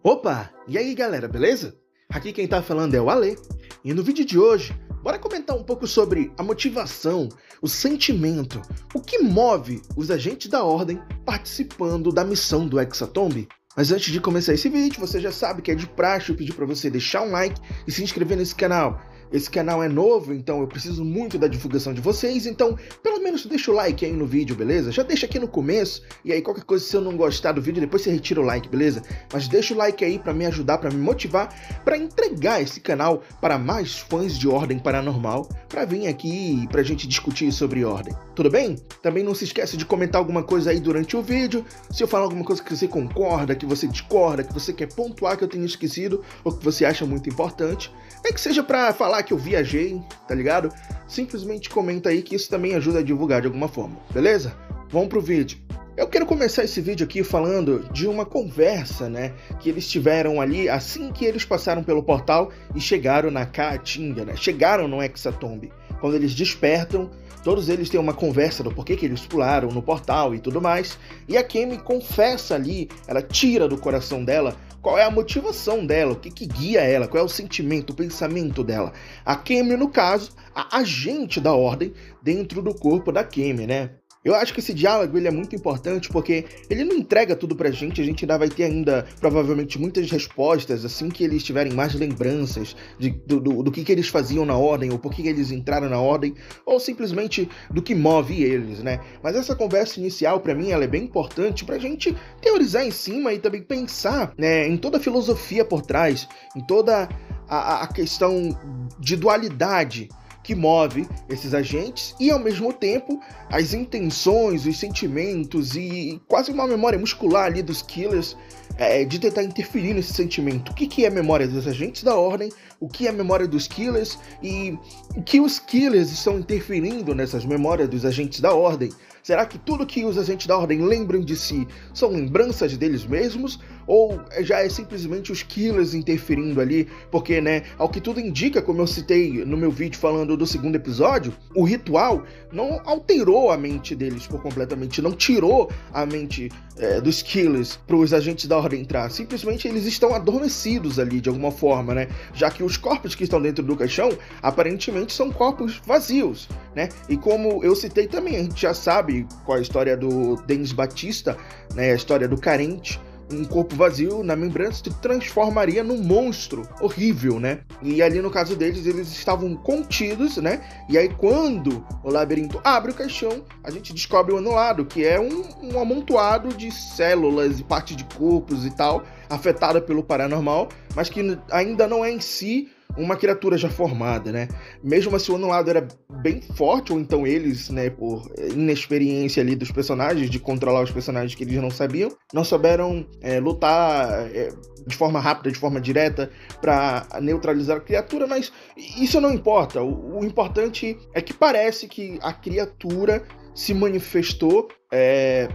Opa! E aí galera, beleza? Aqui quem tá falando é o Ale, e no vídeo de hoje, bora comentar um pouco sobre a motivação, o sentimento, o que move os agentes da Ordem participando da missão do Hexatomb. Mas antes de começar esse vídeo, você já sabe que é de praxe eu pedir pra você deixar um like e se inscrever nesse canal. Esse canal é novo, então eu preciso muito da divulgação de vocês, então pelo menos deixa o like aí no vídeo, beleza? Já deixa aqui no começo, e aí qualquer coisa, se eu não gostar do vídeo, depois você retira o like, beleza? Mas deixa o like aí pra me ajudar, pra me motivar, pra entregar esse canal para mais fãs de Ordem Paranormal, pra vir aqui pra gente discutir sobre Ordem. Tudo bem? Também não se esquece de comentar alguma coisa aí durante o vídeo, se eu falar alguma coisa que você concorda, que você discorda, que você quer pontuar que eu tenha esquecido, ou que você acha muito importante, é que seja pra falar que eu viajei, tá ligado? Simplesmente comenta aí que isso também ajuda a divulgar de alguma forma, beleza? Vamos pro vídeo. Eu quero começar esse vídeo aqui falando de uma conversa, né, que eles tiveram ali assim que eles passaram pelo portal e chegaram na Caatinga, né? Chegaram no Hexatomb. Quando eles despertam, todos eles têm uma conversa do porquê que eles pularam no portal e tudo mais, e a Kemi confessa ali, ela tira do coração dela qual é a motivação dela, o que guia ela, qual é o sentimento, o pensamento dela. A Kemi, no caso, a agente da Ordem dentro do corpo da Kemi, né? Eu acho que esse diálogo ele é muito importante porque ele não entrega tudo pra gente, a gente ainda vai ter ainda provavelmente muitas respostas assim que eles tiverem mais lembranças do que eles faziam na Ordem, ou por que eles entraram na Ordem, ou simplesmente do que move eles, né? Mas essa conversa inicial pra mim ela é bem importante pra gente teorizar em cima e também pensar, né, em toda a filosofia por trás, em toda a questão de dualidade que move esses agentes e, ao mesmo tempo, as intenções, os sentimentos e quase uma memória muscular ali dos killers de tentar interferir nesse sentimento. O que é a memória dos agentes da Ordem, o que é a memória dos killers e o que os killers estão interferindo nessas memórias dos agentes da Ordem. Será que tudo que os agentes da Ordem lembram de si são lembranças deles mesmos? Ou já é simplesmente os killers interferindo ali? Porque, né, ao que tudo indica, como eu citei no meu vídeo falando do segundo episódio, o ritual não alterou a mente deles por completamente, não tirou a mente dos killers para os agentes da Ordem entrar. Simplesmente eles estão adormecidos ali de alguma forma, né? Já que os corpos que estão dentro do caixão, aparentemente são corpos vazios, né? E como eu citei também, a gente já sabe qual é a história do Denis Batista, né? A história do carente. Um corpo vazio na membrança se transformaria num monstro horrível, né? E ali no caso deles, eles estavam contidos, né? E aí quando o labirinto abre o caixão, a gente descobre o anulado, que é um amontoado de células e parte de corpos e tal, afetada pelo paranormal, mas que ainda não é em si uma criatura já formada, né? Mesmo assim, o anulado era bem forte, ou então eles, né, por inexperiência ali dos personagens, de controlar os personagens que eles não souberam lutar de forma rápida, de forma direta, para neutralizar a criatura, mas isso não importa. O importante é que parece que a criatura se manifestou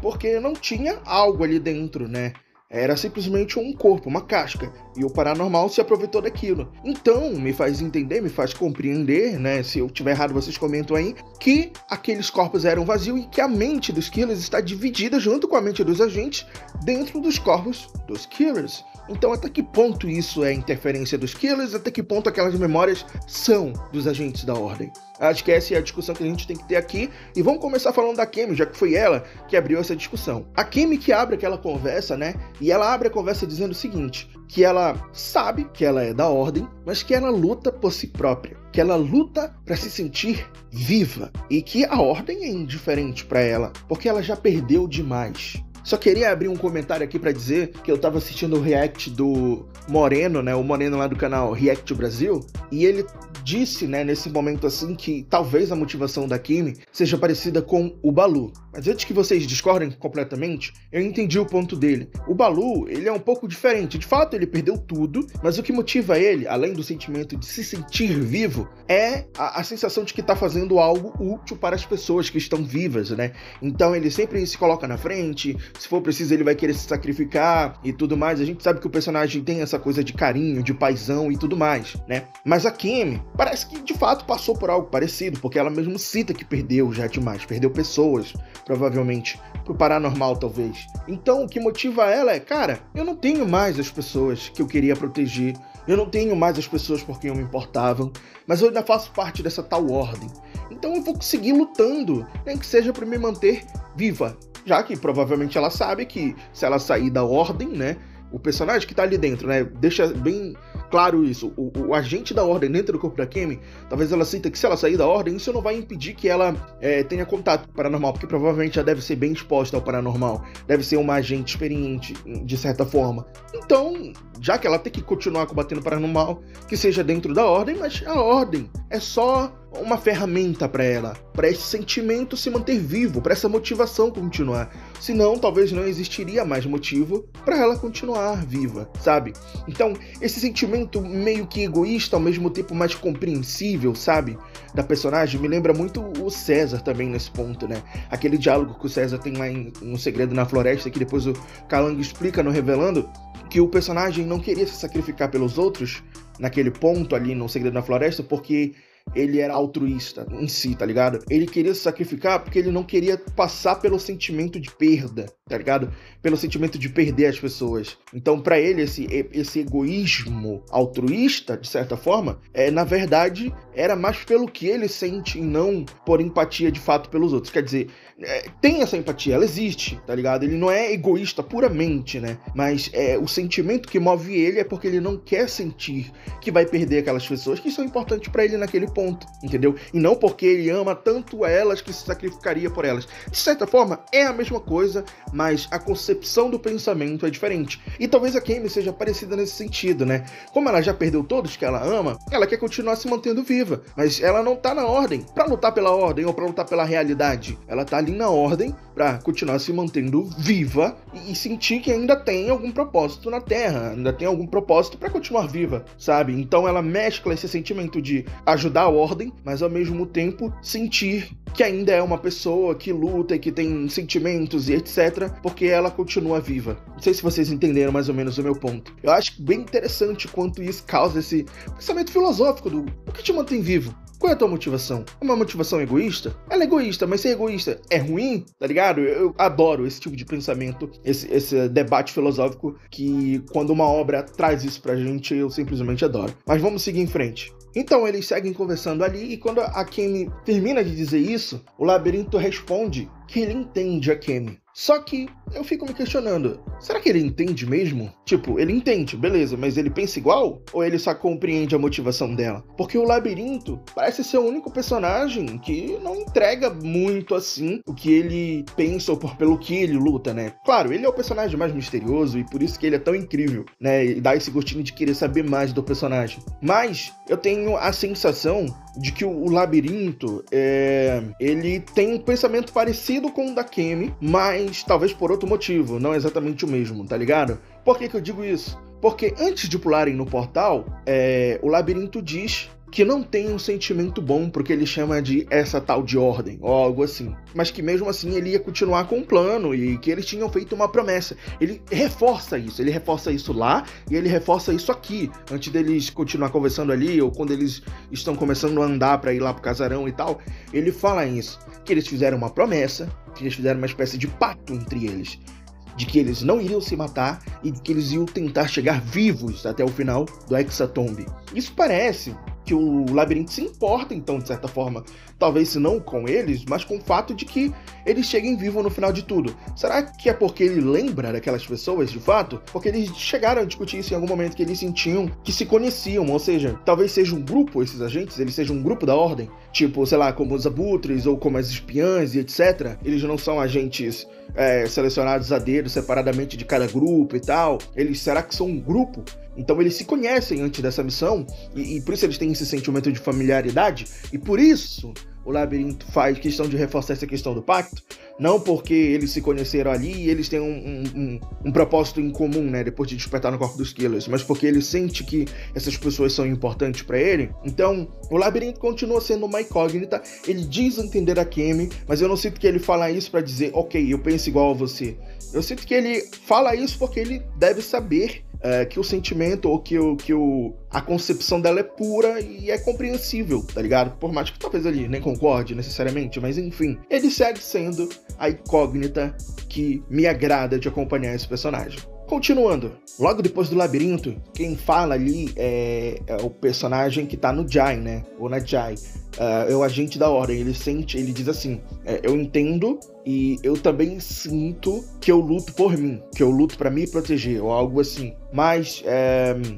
porque não tinha algo ali dentro, né? Era simplesmente um corpo, uma casca, e o paranormal se aproveitou daquilo. Então, me faz entender, me faz compreender, né, se eu tiver errado vocês comentam aí, que aqueles corpos eram vazios e que a mente dos killers está dividida junto com a mente dos agentes dentro dos corpos dos killers. Então, até que ponto isso é interferência dos killers? Até que ponto aquelas memórias são dos agentes da Ordem? Acho que essa é a discussão que a gente tem que ter aqui. E vamos começar falando da Kemi, já que foi ela que abriu essa discussão. A Kemi que abre aquela conversa, né? E ela abre a conversa dizendo o seguinte, que ela sabe que ela é da Ordem, mas que ela luta por si própria. Que ela luta para se sentir viva. E que a Ordem é indiferente para ela, porque ela já perdeu demais. Só queria abrir um comentário aqui pra dizer que eu tava assistindo o react do Moreno, né, o Moreno lá do canal React Brasil, e ele disse, né, nesse momento assim, que talvez a motivação da Kemi seja parecida com o Balu. Mas antes que vocês discordem completamente, eu entendi o ponto dele. O Balu, ele é um pouco diferente. De fato, ele perdeu tudo, mas o que motiva ele, além do sentimento de se sentir vivo, é a sensação de que tá fazendo algo útil para as pessoas que estão vivas, né? Então ele sempre se coloca na frente, se for preciso ele vai querer se sacrificar e tudo mais. A gente sabe que o personagem tem essa coisa de carinho, de paizão e tudo mais, né? Mas a Kemi, parece que de fato passou por algo parecido, porque ela mesmo cita que perdeu já demais, perdeu pessoas, provavelmente, pro paranormal talvez. Então o que motiva ela é, cara, eu não tenho mais as pessoas que eu queria proteger, eu não tenho mais as pessoas por quem eu me importava, mas eu ainda faço parte dessa tal ordem. Então eu vou seguir lutando, nem que seja para me manter viva, já que provavelmente ela sabe que se ela sair da ordem, né, o personagem que tá ali dentro, né, deixa bem claro isso, o agente da ordem dentro do corpo da Cammy, talvez ela sinta que se ela sair da ordem, isso não vai impedir que ela tenha contato com o paranormal, porque provavelmente ela deve ser bem exposta ao paranormal, deve ser uma agente experiente, de certa forma. Então, já que ela tem que continuar combatendo o paranormal, que seja dentro da ordem, mas a ordem é só uma ferramenta para ela, para esse sentimento se manter vivo, para essa motivação continuar. Senão, talvez não existiria mais motivo para ela continuar viva, sabe? Então, esse sentimento meio que egoísta, ao mesmo tempo mais compreensível, sabe? Da personagem, me lembra muito o César também nesse ponto, né? Aquele diálogo que o César tem lá em Um Segredo na Floresta, que depois o Calango explica no Revelando, que o personagem não queria se sacrificar pelos outros, naquele ponto ali no Segredo na Floresta, porque ele era altruísta em si, tá ligado? Ele queria se sacrificar porque ele não queria passar pelo sentimento de perda, tá ligado? Pelo sentimento de perder as pessoas. Então, pra ele, esse egoísmo altruísta, de certa forma, na verdade, era mais pelo que ele sente e não por empatia de fato pelos outros. Quer dizer, tem essa empatia, ela existe, tá ligado? Ele não é egoísta puramente, né? Mas o sentimento que move ele é porque ele não quer sentir que vai perder aquelas pessoas que são importantes pra ele naquele ponto, entendeu? E não porque ele ama tanto elas que se sacrificaria por elas. De certa forma, é a mesma coisa, mas a concepção do pensamento é diferente. E talvez a Cammy seja parecida nesse sentido, né? Como ela já perdeu todos que ela ama, ela quer continuar se mantendo viva, mas ela não tá na ordem pra lutar pela ordem ou pra lutar pela realidade. Ela tá ali na ordem pra continuar se mantendo viva e sentir que ainda tem algum propósito na Terra, ainda tem algum propósito pra continuar viva, sabe? Então ela mescla esse sentimento de ajudar a ordem, mas ao mesmo tempo sentir que ainda é uma pessoa que luta e que tem sentimentos e etc, porque ela continua viva. Não sei se vocês entenderam mais ou menos o meu ponto. Eu acho bem interessante quanto isso causa esse pensamento filosófico do o que te mantém vivo? Qual é a tua motivação? É uma motivação egoísta? Ela é egoísta, mas ser egoísta é ruim? Tá ligado? Eu adoro esse tipo de pensamento, esse debate filosófico que quando uma obra traz isso pra gente, eu simplesmente adoro. Mas vamos seguir em frente. Então eles seguem conversando ali e quando a Cammy termina de dizer isso, o Labirinto responde que ele entende a Cammy. Só que eu fico me questionando, será que ele entende mesmo? Tipo, ele entende, beleza, mas ele pensa igual? Ou ele só compreende a motivação dela? Porque o Labirinto parece ser o único personagem que não entrega muito assim o que ele pensa ou pelo que ele luta, né? Claro, ele é o personagem mais misterioso e por isso que ele é tão incrível, né? E dá esse gostinho de querer saber mais do personagem. Mas eu tenho a sensação de que o Labirinto, ele tem um pensamento parecido com o da Cammy, mas talvez por outro motivo, não exatamente o mesmo, tá ligado? Por que eu digo isso? Porque antes de pularem no portal, o Labirinto diz que não tem um sentimento bom porque ele chama de essa tal de ordem, ou algo assim. Mas que mesmo assim ele ia continuar com o plano e que eles tinham feito uma promessa. Ele reforça isso lá e ele reforça isso aqui, antes deles continuar conversando ali, ou quando eles estão começando a andar pra ir lá pro casarão e tal. Ele fala isso, que eles fizeram uma promessa, que eles fizeram uma espécie de pacto entre eles, de que eles não iriam se matar e de que eles iam tentar chegar vivos até o final do Hexatomb. Isso parece que o Labirinto se importa, então, de certa forma, talvez se não com eles, mas com o fato de que eles cheguem vivos no final de tudo. Será que é porque ele lembra daquelas pessoas, de fato? Porque eles chegaram a discutir isso em algum momento, que eles sentiam que se conheciam, ou seja, talvez seja um grupo, esses agentes, eles sejam um grupo da Ordem, tipo, sei lá, como os abutres ou como as espiãs e etc. Eles não são agentes selecionados a dedo, separadamente de cada grupo e tal. Será que são um grupo? Então eles se conhecem antes dessa missão e por isso eles têm esse sentimento de familiaridade e por isso o Labirinto faz questão de reforçar essa questão do pacto, não porque eles se conheceram ali e eles têm um propósito em comum, né, depois de despertar no corpo dos Killers, mas porque ele sente que essas pessoas são importantes pra ele. Então, o Labirinto continua sendo uma incógnita, ele diz entender a Cammy, mas eu não sinto que ele fala isso pra dizer, ok, eu penso igual a você. Eu sinto que ele fala isso porque ele deve saber que o sentimento ou a concepção dela é pura e é compreensível, tá ligado? Por mais que talvez ele nem concorde necessariamente, mas enfim, ele segue sendo a incógnita que me agrada de acompanhar esse personagem. Continuando, logo depois do labirinto, quem fala ali é o personagem que tá no Jai, né? Ou na Jai. É o agente da ordem. Ele diz assim: eu entendo e eu também sinto que eu luto por mim, que eu luto pra me proteger, ou algo assim. Mas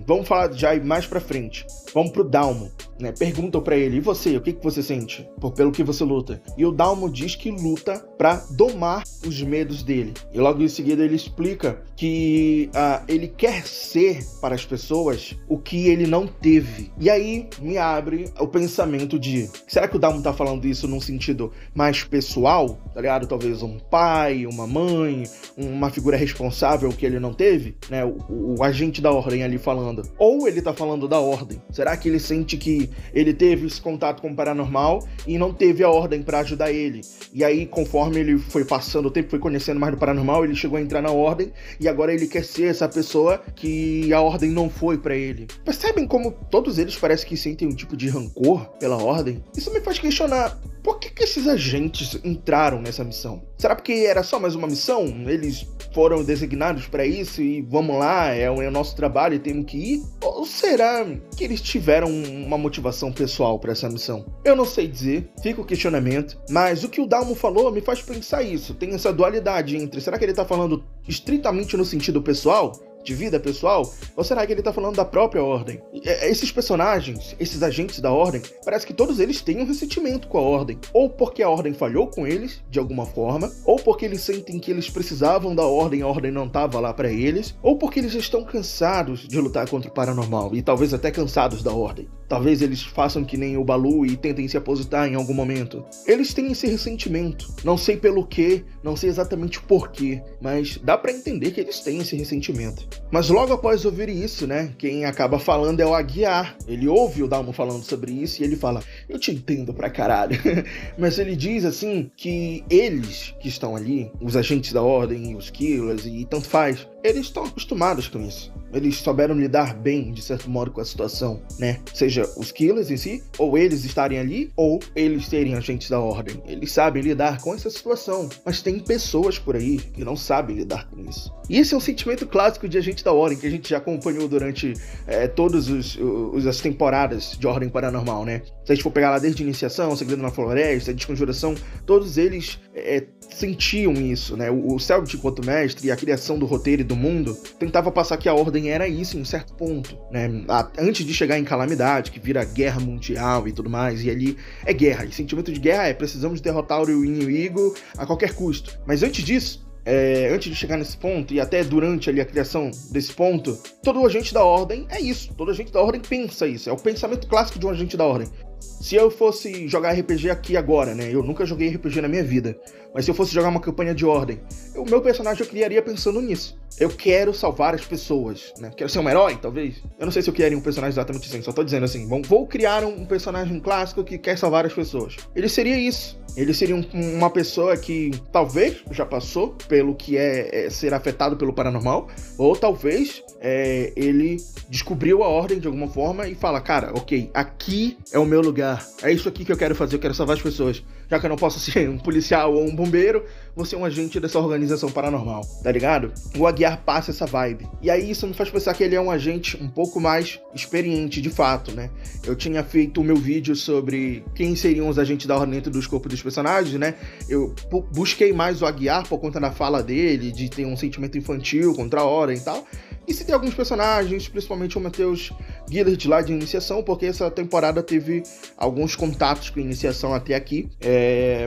vamos falar de Jai mais pra frente. Vamos pro Dalmo, né? Perguntam pra ele: e você, o que você sente pelo que você luta? E o Dalmo diz que luta pra domar os medos dele. E logo em seguida ele explica que ele quer ser para as pessoas o que ele não teve. E aí me abre o pensamento de: será que o Dalmo tá falando isso num sentido mais pessoal? Tá ligado? Talvez um pai, uma mãe, uma figura responsável que ele não teve, né? O agente da ordem ali falando. Ou ele tá falando da ordem. Será que ele sente que ele teve esse contato com o paranormal e não teve a ordem pra ajudar ele? E aí, conforme ele foi passando o tempo, foi conhecendo mais do paranormal, ele chegou a entrar na ordem e agora ele quer ser essa pessoa que a ordem não foi pra ele. Percebem como todos eles parecem que sentem um tipo de rancor pela ordem? Isso me faz questionar: por que esses agentes entraram nessa missão? Será porque era só mais uma missão? Eles foram designados para isso e vamos lá, é o nosso trabalho e temos que ir? Ou será que eles tiveram uma motivação pessoal para essa missão? Eu não sei dizer, fica o questionamento, mas o que o Dalmo falou me faz pensar isso. Tem essa dualidade entre: será que ele tá falando estritamente no sentido pessoal? De vida pessoal? Ou será que ele tá falando da própria ordem? Esses personagens, esses agentes da ordem, parece que todos eles têm um ressentimento com a ordem. Ou porque a ordem falhou com eles, de alguma forma, ou porque eles sentem que eles precisavam da ordem e a ordem não tava lá pra eles, ou porque eles estão cansados de lutar contra o paranormal, e talvez até cansados da ordem. Talvez eles façam que nem o Balu e tentem se aposentar em algum momento. Eles têm esse ressentimento. Não sei pelo quê, não sei exatamente por quê, mas dá pra entender que eles têm esse ressentimento. Mas logo após ouvir isso, né, quem acaba falando é o Aguiar. Ele ouve o Dalmo falando sobre isso e ele fala: eu te entendo pra caralho. Mas ele diz assim que eles que estão ali, os agentes da ordem, os Killers e tanto faz, eles estão acostumados com isso. Eles souberam lidar bem, de certo modo, com a situação, né? Seja os Killers em si, ou eles estarem ali, ou eles serem agentes da ordem. Eles sabem lidar com essa situação, mas tem pessoas por aí que não sabem lidar com isso. E esse é um sentimento clássico de agente da ordem, que a gente já acompanhou durante todas as temporadas de Ordem Paranormal, né? Se a gente for pegar lá desde a Iniciação, Segredo na Floresta, Desconjuração, todos eles sentiam isso, né? O Selvig, enquanto mestre, e a criação do roteiro e do mundo, tentava passar que a Ordem era isso em um certo ponto, né? Antes de chegar em Calamidade, que vira guerra mundial e tudo mais, e ali é guerra, e sentimento de guerra precisamos derrotar o inimigo a qualquer custo. Mas antes disso, antes de chegar nesse ponto, e até durante ali a criação desse ponto, todo agente da Ordem é isso. Todo agente da Ordem pensa isso. É o pensamento clássico de um agente da Ordem. Se eu fosse jogar RPG aqui agora, né? Eu nunca joguei RPG na minha vida. Mas se eu fosse jogar uma campanha de Ordem, o meu personagem eu criaria pensando nisso. Eu quero salvar as pessoas, né? Quero ser um herói, talvez. Eu não sei se eu criaria um personagem exatamente assim. Só tô dizendo assim, vou criar um personagem clássico que quer salvar as pessoas. Ele seria isso. Ele seria uma pessoa que talvez já passou pelo que é ser afetado pelo paranormal, ou talvez ele descobriu a ordem de alguma forma e fala: cara, ok, aqui é o meu lugar, é isso aqui que eu quero fazer, eu quero salvar as pessoas. Já que eu não posso ser um policial ou um bombeiro, vou ser um agente dessa organização paranormal, tá ligado? O Aguiar passa essa vibe. E aí isso me faz pensar que ele é um agente um pouco mais experiente, de fato, né? Eu tinha feito o meu vídeo sobre quem seriam os agentes da ordem dentro do escopo dos personagens, né? Eu busquei mais o Aguiar por conta da fala dele, de ter um sentimento infantil contra a ordem e tal. E citei alguns personagens, principalmente o Matheus Gillard lá de Iniciação, porque essa temporada teve alguns contatos com a Iniciação até aqui.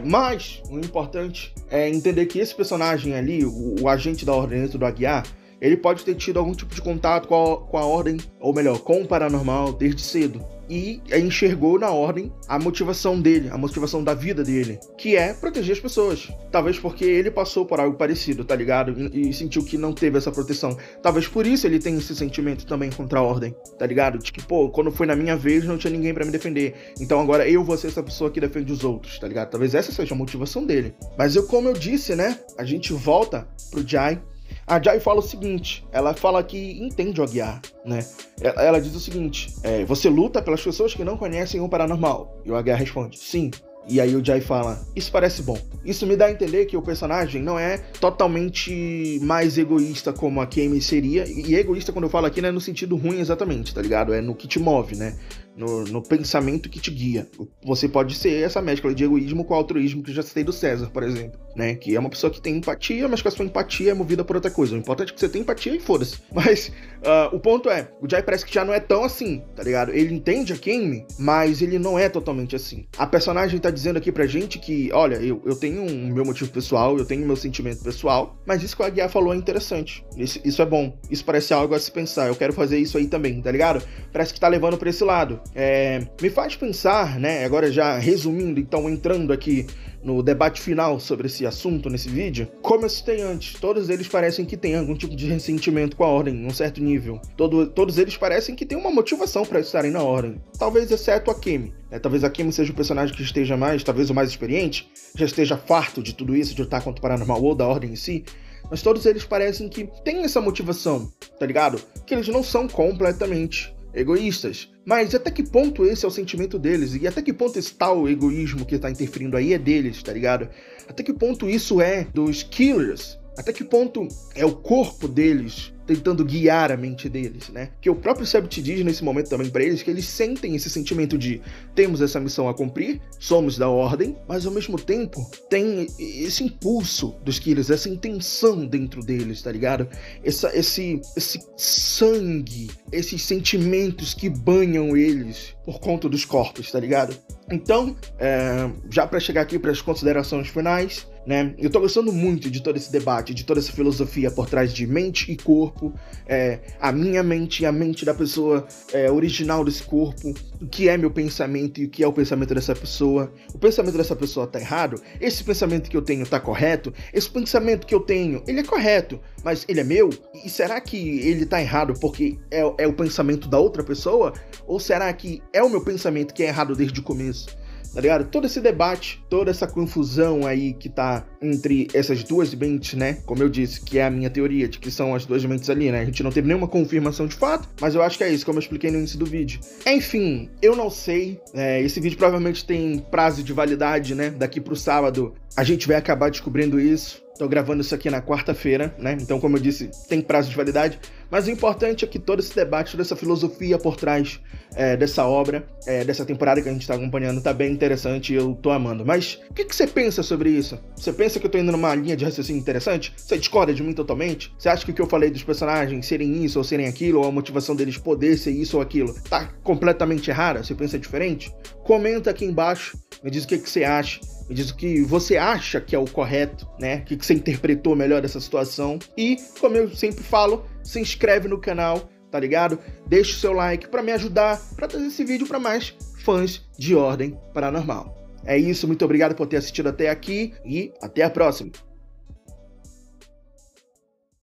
Mas o importante é entender que esse personagem ali, o agente da ordem dentro do Aguiar, ele pode ter tido algum tipo de contato com a ordem, ou melhor, com o paranormal desde cedo. E enxergou na ordem a motivação dele, a motivação da vida dele, que é proteger as pessoas. Talvez porque ele passou por algo parecido, tá ligado? E sentiu que não teve essa proteção. Talvez por isso ele tenha esse sentimento também contra a ordem, tá ligado? De que, pô, quando foi na minha vez não tinha ninguém pra me defender. Então agora eu vou ser essa pessoa que defende os outros, tá ligado? Talvez essa seja a motivação dele. Mas como eu disse, né? A gente volta pro Jai. A Jai fala o seguinte, ela fala que entende o Aguiar, né? Ela diz o seguinte, você luta pelas pessoas que não conhecem o paranormal. E o Aguiar responde, sim. E aí o Jai fala, isso parece bom. Isso me dá a entender que o personagem não é totalmente mais egoísta como a Kemi seria. E egoísta, quando eu falo aqui, não é no sentido ruim exatamente, tá ligado? É no que te move, né? No pensamento que te guia. Você pode ser essa mescla de egoísmo com altruísmo que eu já citei do César, por exemplo, né? Que é uma pessoa que tem empatia, mas que a sua empatia é movida por outra coisa. O importante é que você tenha empatia e foda-se. Mas o ponto é, o Jai parece que já não é tão assim, tá ligado? Ele entende a Kemi, mas ele não é totalmente assim. A personagem tá dizendo aqui pra gente que, olha, eu tenho um meu motivo pessoal, eu tenho meu sentimento pessoal, mas isso que o Aguiar falou é interessante. Isso é bom. Isso parece algo a se pensar. Eu quero fazer isso aí também, tá ligado? Parece que tá levando pra esse lado. Me faz pensar, né, agora já resumindo, então entrando aqui no debate final sobre esse assunto nesse vídeo, como eu citei antes, todos eles parecem que têm algum tipo de ressentimento com a Ordem, em um certo nível. Todos eles parecem que têm uma motivação para estarem na Ordem. Talvez exceto a Kemi. Talvez a Kemi seja o personagem que esteja mais, talvez o mais experiente, já esteja farto de tudo isso, de lutar contra o paranormal ou da Ordem em si. Mas todos eles parecem que têm essa motivação, tá ligado? Que eles não são completamente egoístas. Mas até que ponto esse é o sentimento deles? E até que ponto esse tal egoísmo que tá interferindo aí é deles, tá ligado? Até que ponto isso é dos killers? Até que ponto é o corpo deles tentando guiar a mente deles, né? Que o próprio Sept diz nesse momento também pra eles que eles sentem esse sentimento de temos essa missão a cumprir, somos da Ordem, mas ao mesmo tempo tem esse impulso dos killers, essa intenção dentro deles, tá ligado? Esse sangue, esses sentimentos que banham eles por conta dos corpos, tá ligado? Então, já pra chegar aqui pras considerações finais, né? Eu tô gostando muito de todo esse debate, de toda essa filosofia por trás de mente e corpo, a minha mente e a mente da pessoa original desse corpo, o que é meu pensamento e o que é o pensamento dessa pessoa. O pensamento dessa pessoa tá errado? Esse pensamento que eu tenho tá correto? Esse pensamento que eu tenho, ele é correto, mas ele é meu? E será que ele tá errado porque é o pensamento da outra pessoa? Ou será que é o meu pensamento que é errado desde o começo? Tá ligado? Todo esse debate, toda essa confusão aí que tá entre essas duas mentes, né? Como eu disse, que é a minha teoria de que são as duas mentes ali, né? A gente não teve nenhuma confirmação de fato, mas eu acho que é isso, como eu expliquei no início do vídeo. Enfim, eu não sei. Esse vídeo provavelmente tem prazo de validade, né? Daqui pro sábado a gente vai acabar descobrindo isso. Tô gravando isso aqui na quarta-feira, né? Então, como eu disse, tem prazo de validade. Mas o importante é que todo esse debate, toda essa filosofia por trás dessa obra, dessa temporada que a gente tá acompanhando, tá bem interessante e eu tô amando. Mas o que você pensa sobre isso? Você pensa que eu tô indo numa linha de raciocínio interessante? Você discorda de mim totalmente? Você acha que o que eu falei dos personagens serem isso ou serem aquilo, ou a motivação deles poder ser isso ou aquilo, tá completamente errada? Você pensa diferente? Comenta aqui embaixo, me diz o que você acha. Me diz o que você acha que é o correto, né? O que você interpretou melhor dessa situação. E, como eu sempre falo, se inscreve no canal, tá ligado? Deixa o seu like pra me ajudar, pra trazer esse vídeo pra mais fãs de Ordem Paranormal. É isso, muito obrigado por ter assistido até aqui e até a próxima.